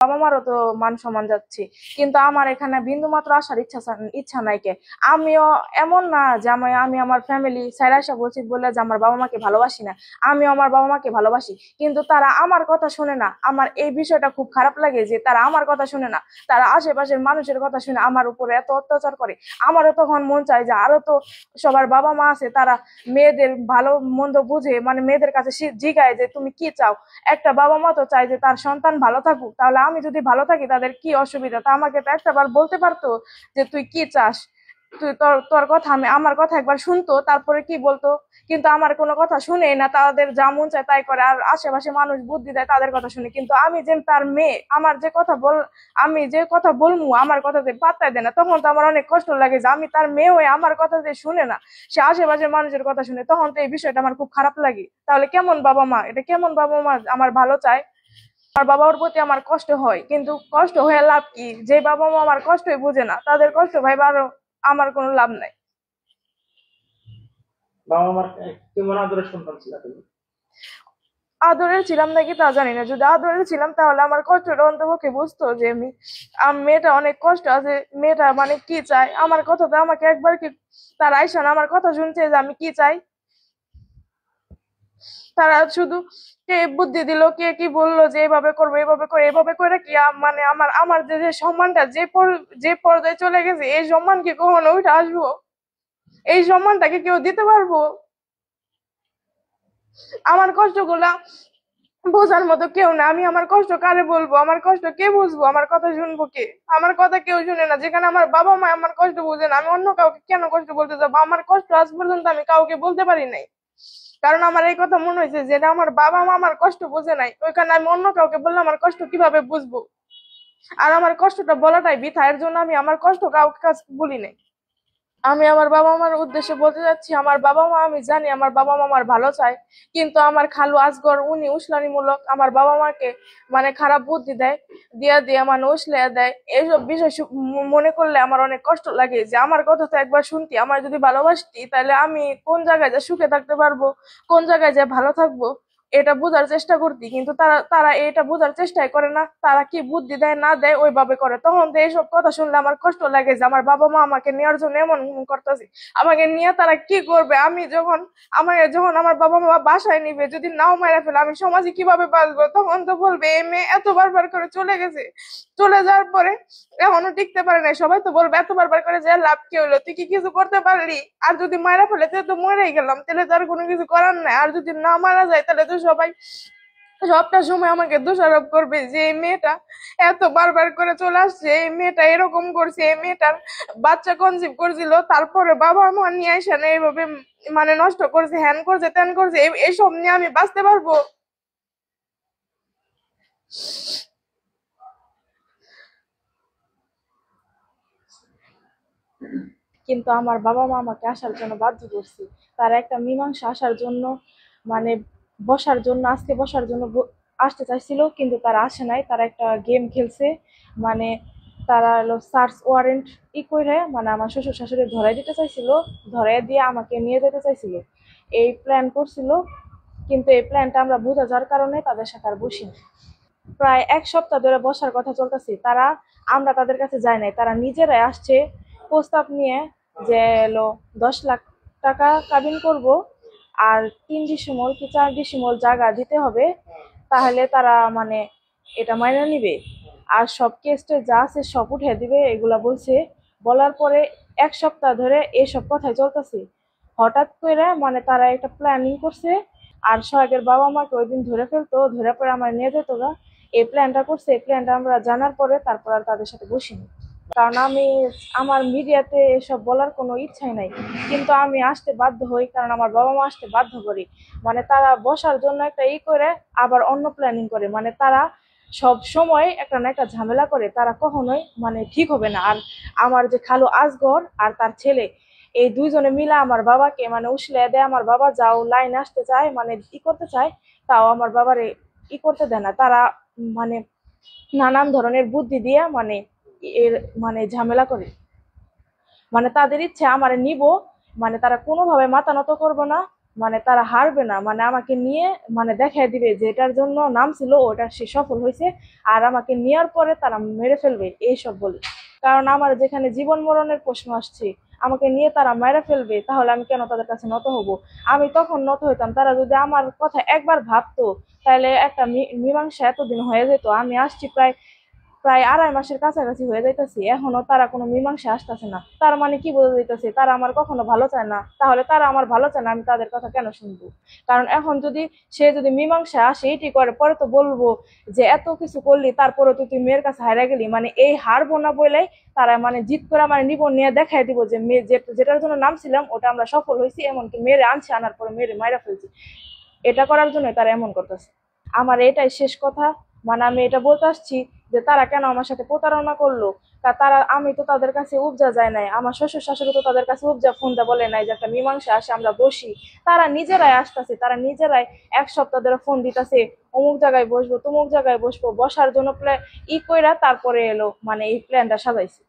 বাবা মারও তো মান সম্মান যাচ্ছে, কিন্তু আমার এখানে বিন্দু মাত্র আসার ইচ্ছা নাই। কে আমিও এমন না যে আমি আমার ফ্যামিলি সাইরা আসা বলছি বলে যে আমার বাবা মাকে ভালোবাসি না। আমিও আমার বাবা মাকে ভালোবাসি, কিন্তু তারা আমার কথা শুনে না। আমার এই বিষয়টা খুব খারাপ লাগে যে তারা আমার কথা শুনে না, তারা আশেপাশের মানুষের কথা শুনে আমার উপরে এত অত্যাচার করে। আমারও তখন মন চায় যে আরো তো সবার বাবা মা আছে, তারা মেয়েদের ভালো মন্দ বুঝে মেয়েদের কাছে জিগায় যে তুমি কি চাও। একটা বাবা মা তো চায় যে তার সন্তান ভালো থাকুক, তাহলে আমি যদি ভালো থাকি তাদের কি অসুবিধা? তা আমাকে তো একটা বার বলতে পারতো যে তুই কি চাস, তুই তোর তোর কথা আমার কথা একবার শুনতো, তারপরে কি বলতো। কিন্তু আমার কোনো কথা শুনেই না, তাদের যা মন চায় তাই করে, আর আশেপাশে মানুষ বুদ্ধি দেয় তাদের কথা শুনে। কিন্তু আমি যে তার মেয়ে, আমার যে কথা আমি যে কথা বলবো আমার কথাতে পাত্তাই দেয় না, তখন তো আমার অনেক কষ্ট লাগে যে আমি তার মেয়ে হয়ে আমার কথা যে শুনে না, সে আশেপাশের মানুষের কথা শুনে। তখন তো এই বিষয়টা আমার খুব খারাপ লাগে। তাহলে কেমন বাবা মা এটা? কেমন বাবা মা আমার ভালো চায়? আমার বাবার প্রতি আমার কষ্ট হয়, কিন্তু কষ্ট হয়ে লাভ কি? যে বাবা মা আমার কষ্টই বুঝে না, তাদের কষ্ট ভাইবা আরো আমার কোনো লাভ নাই। বাবা মার কেমন আদরের সন্তান ছিল তুমি? আদরের ছিলাম নাকি তা জানি না, যদি আদরের ছিলাম তাহলে আমার কষ্টটা অন্তপক্ষে বুঝতো যে মেয়েটা অনেক কষ্ট আছে, মেয়েটা কি চায়। আমার কথা তো আমাকে একবার কি তার আইসা না আমার কথা শুনছে যে আমি কি চাই? তারা শুধু কে বুদ্ধি দিল, কে কি বললো যে এভাবে করবো, এভাবে করে, এভাবে করে কি আমার আমার যে সম্মানটা যে পর্যায়ে চলে গেছে, এই সম্মান কি কখনো উঠে আসবো? এই সম্মানটাকে কেউ দিতে পারবো? আমার কষ্টগুলা বোঝার মতো কেউ না। আমি আমার কষ্ট কারে বলবো? আমার কষ্ট কে বুঝবো? আমার কথা শুনবো কে? আমার কথা কেউ শুনে না। যেখানে আমার বাবা মা আমার কষ্ট বুঝে না, আমি অন্য কাউকে কেন কষ্ট বলতে যাবো? আমার কষ্ট আজ পর্যন্ত আমি কাউকে বলতে পারি নাই, কারণ আমার এই কথা মনে হয়েছে যে আমার বাবা মা আমার কষ্ট বুঝে নাই, ওইখানে আমি অন্য কাউকে বললে আমার কষ্ট কিভাবে বুঝবো? আর আমার কষ্টটা বলাটাই বৃথা, এর জন্য আমি আমার কষ্ট কাউকে কাছে বলি নাই। আমি আমার বাবা মার উদ্দেশ্যে বলতে যাচ্ছি, আমার বাবা মা, আমি জানি আমার বাবা মা আমার ভালো চায়, কিন্তু আমার খালু আসগর উনি উস্কানিমূলক আমার বাবা মাকে খারাপ বুদ্ধি দেয়, দিয়া দিয়া উস্কাইয়া দেয়। এইসব বিষয় মনে করলে আমার অনেক কষ্ট লাগে যে আমার কথা তো একবার শুনতি, আমার যদি ভালোবাসতি তাহলে আমি কোন জায়গায় যা সুখে থাকতে পারবো, কোন জায়গায় যা ভালো থাকবো, এটা বোঝার চেষ্টা করতি। কিন্তু তারা তারা এটা বোঝার চেষ্টাই করে না। তারা কি বুদ্ধি দেয় না দেয় ওইভাবে করে। তখন তো এইসব কথা শুনলে আমার কষ্ট লাগে যে আমার বাবা মা আমাকে নেওয়ার জন্য এমন করতেছে। আমাকে নিয়ে তারা কি করবে? যখন আমার বাবা মা বাসায় নিবে, যদি নাও মেরে ফেলে, আমি সমাজে কিভাবে বাঁচবো? তখন তো বলবে এই মেয়ে এত বারবার করে চলে গেছে, চলে যাওয়ার পরে এখনো টিকতে পারে না। সবাই তো বলবে এত বারবার করে যে লাভ কি হলো, তুই কি কিছু করতে পারলি? আর যদি মারা ফেলে তাহলে তো মরেই গেলাম, তাহলে তো আর কোনো কিছু করার নাই। আর যদি না মারা যায় তাহলে তো সবাই সবটা সময় আমাকে দোষারোপ করবে যে এই মেয়েটা এত বারবার করে চলে আসছে, এই মেয়েটা এরকম করছে, এই মেয়েটার বাচ্চা কনসিভ করছিল, তারপরে বাবা মা নিয়ে আসে না এইভাবে নষ্ট করছে, হ্যান করছে, ত্যান করছে। এইসব নিয়ে আমি বাঁচতে পারবো? কিন্তু আমার বাবা মা আমাকে আসার জন্য বাধ্য করছে। তারা একটা মীমাংসা আসার জন্য মানে বসার জন্য, আজকে বসার জন্য আসতে চাইছিল, কিন্তু তারা আসে নাই। তারা একটা গেম খেলছে, মানে তারা হলো সার্চ ওয়ারেন্ট করে আমার শ্বশুর শাশুড়ি ধরাই দিতে চাইছিল, ধরাই দিয়ে আমাকে নিয়ে যেতে চাইছিল, এই প্ল্যান করছিল। কিন্তু এই প্ল্যানটা আমরা বুঝা যাওয়ার কারণে তাদের সাথে আর বসিনি। প্রায় এক সপ্তাহ ধরে বসার কথা চলতেছে, আমরা তাদের কাছে যাই নাই, তারা নিজেরাই আসছে প্রস্তাব নিয়ে যে এলো 10 লাখ টাকা কাবিন করব, আর 3 ডিসিমল কি 4 ডিসিমল জায়গা দিতে হবে, তাহলে তারা এটা মাইনে নিবে, আর সব কেসটা যা আছে সব উঠে দিবে, এগুলা বলছে। বলার পরে এক সপ্তাহ ধরে এসব কথাই চলতেছে। হঠাৎ করে তারা একটা প্ল্যানিং করছে, আর সোহাগের বাবা মাকে ওই দিন ধরে ফেলতো, ধরে পরে আমার নিয়ে যেত গা। এই প্ল্যানটা করছে, এই প্ল্যানটা আমরা জানার পরে তারপর আর তাদের সাথে বসিনি, কারণ আমার মিডিয়াতে এসব বলার কোনো ইচ্ছাই নাই। কিন্তু আমি আসতে বাধ্য হই, কারণ আমার বাবা মা আসতে বাধ্য করি। তারা বসার জন্য একটা করে আবার অন্য প্ল্যানিং করে, তারা সব সময় একটা না একটা ঝামেলা করে, তারা কখনোই ঠিক হবে না। আর আমার যে খালু আসগর আর তার ছেলে, এই দুইজনে মিলে আমার বাবাকে উসলে দেয়। আমার বাবা যাও লাইন আসতে চায়, করতে চায়, তাও আমার বাবারে করতে দেয় না। তারা মানে নানান ধরনের বুদ্ধি দিয়ে এর ঝামেলা করে। তাদের ইচ্ছে আমারে নিব, তারা কোনোভাবে মাথা নত করবো না, মানে তারা হারবে না, মানে আমাকে নিয়ে মানে দেখাই দিবে যে এটার জন্য নাম ছিল ওটা সে সফল হয়েছে, আর আমাকে নেওয়ার পরে তারা মেরে ফেলবে এইসব বলে। কারণ আমার যেখানে জীবন মরণের প্রশ্ন আসছে, আমাকে নিয়ে তারা মেরে ফেলবে, তাহলে আমি কেন তাদের কাছে নত হব? আমি তখন নত হইতাম, তারা যদি আমার কথা একবার ভাবতো তাহলে একটা মীমাংসা এতদিন হয়ে যেত। আমি আসছি প্রায় প্রায় 2.5 মাসের কাছাকাছি হয়ে যাইতেছি, এখনো তারা কোনো মীমাংসা আসতেছে না। তার মানে কি বোঝা যাইতেছে, তারা আমার কখনো ভালো চায় না। তাহলে তারা আমার ভালো চায় না, আমি তাদের কথা কেন শুনবো? কারণ এখন যদি সে যদি মীমাংসা আসে এটি করে, পরে তো বলবো যে এত কিছু করলি তারপরে তুই মেয়ের কাছে হারা গেলি, মানে এই হারবো না বলেই তারা মানে জিত করে মানে নিব, নিয়ে দেখাই দিব যে মেয়ে যেটার জন্য নামছিলাম ওটা আমরা সফল হয়েছি, এমনকি মেয়েরে আনছে, আনার পরে মেয়েরে মাইরা ফেলছি। এটা করার জন্য তারা এমন করতেছে। আমার এটাই শেষ কথা, মানে আমি এটা বলতে আসছি যে তারা কেন আমার সাথে প্রতারণা করলো। তারা, আমি তো তাদের কাছে উপজা যায় নাই, আমার শ্বশুর শাশুড়ি তো তাদের কাছে উপজা ফোন দা বলে নাই যে একটা মীমাংসা আসে আমরা বসি। তারা নিজেরাই আসতেছে, তারা নিজেরাই 1 সপ্তাহ ধরে ফোন দিতেছে, অমুক জায়গায় বসবো তমুক জায়গায় বসবো, বসার জন্য ই কইরা তারপরে এলো, মানে এই প্ল্যানটা সাজাইছে।